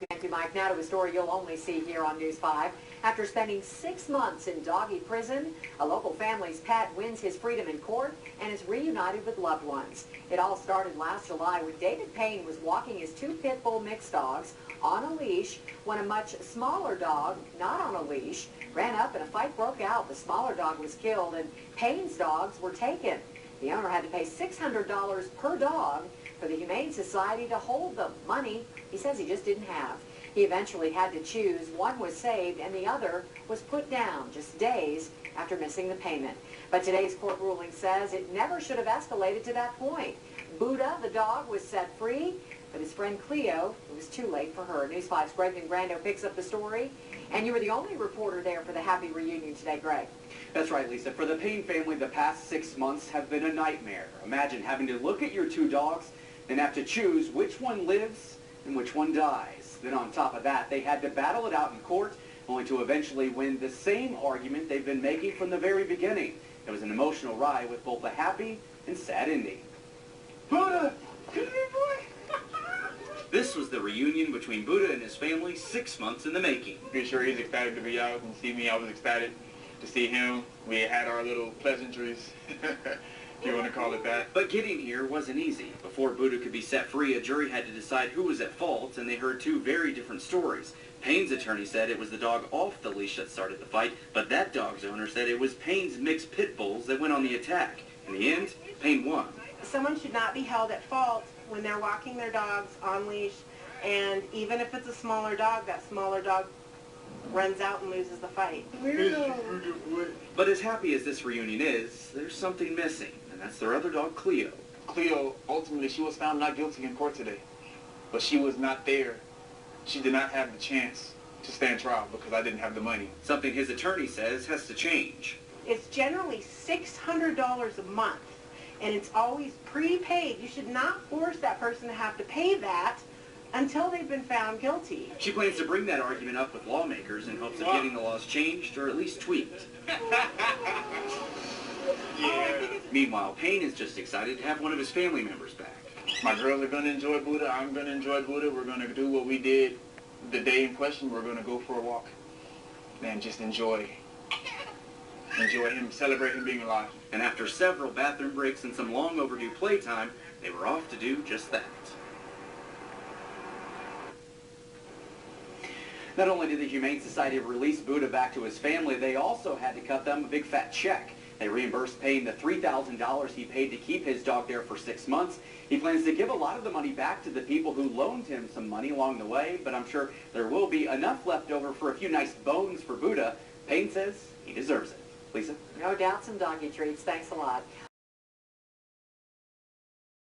Thank you, Mike. Now to a story you'll only see here on News 5. After spending 6 months in doggy prison, a local family's pet wins his freedom in court and is reunited with loved ones. It all started last July when David Payne was walking his 2 pit bull mixed dogs on a leash when a much smaller dog, not on a leash, ran up and a fight broke out. The smaller dog was killed and Payne's dogs were taken. The owner had to pay $600 per dog for the Humane Society to hold them. Money he says he just didn't have. He eventually had to choose. One was saved and the other was put down just days after missing the payment. But today's court ruling says it never should have escalated to that point. Buddah, the dog, was set free, but his friend Chleo, it was too late for her. News 5's Greg Dingrando picks up the story, and you were the only reporter there for the happy reunion today, Greg. That's right, Lisa. For the Payne family, the past 6 months have been a nightmare. Imagine having to look at your 2 dogs and have to choose which one lives and which one dies. Then on top of that, they had to battle it out in court, only to eventually win the same argument they've been making from the very beginning. It was an emotional ride with both a happy and sad ending. Buddah, come here, boy. This was the reunion between Buddah and his family, 6 months in the making. Pretty sure he's excited to be out and see me. I was excited to see him. We had our little pleasantries, if you want to call it that. But getting here wasn't easy. Before Buddah could be set free, a jury had to decide who was at fault, and they heard 2 very different stories. Payne's attorney said it was the dog off the leash that started the fight, but that dog's owner said it was Payne's mixed pit bulls that went on the attack. In the end, Payne won. Someone should not be held at fault when they're walking their dogs on leash, and even if it's a smaller dog, that smaller dog runs out and loses the fight. But as happy as this reunion is, there's something missing, and that's their other dog, Chleo. Cleo, ultimately, she was found not guilty in court today, but she was not there. She did not have the chance to stand trial because I didn't have the money. Something his attorney says has to change. It's generally $600 a month, and it's always prepaid. You should not force that person to have to pay that until they've been found guilty. She plans to bring that argument up with lawmakers in hopes of getting the laws changed or at least tweaked. Yeah. Meanwhile, Payne is just excited to have one of his family members back. My girls are going to enjoy Buddah. I'm going to enjoy Buddah. We're going to do what we did the day in question. We're going to go for a walk and just enjoy him, celebrate him being alive. And after several bathroom breaks and some long overdue playtime, they were off to do just that. Not only did the Humane Society release Buddah back to his family, they also had to cut them a big fat check. They reimbursed Payne the $3,000 he paid to keep his dog there for 6 months. He plans to give a lot of the money back to the people who loaned him some money along the way, but I'm sure there will be enough left over for a few nice bones for Buddah. Payne says he deserves it. Lisa? No doubt some doggy treats. Thanks a lot.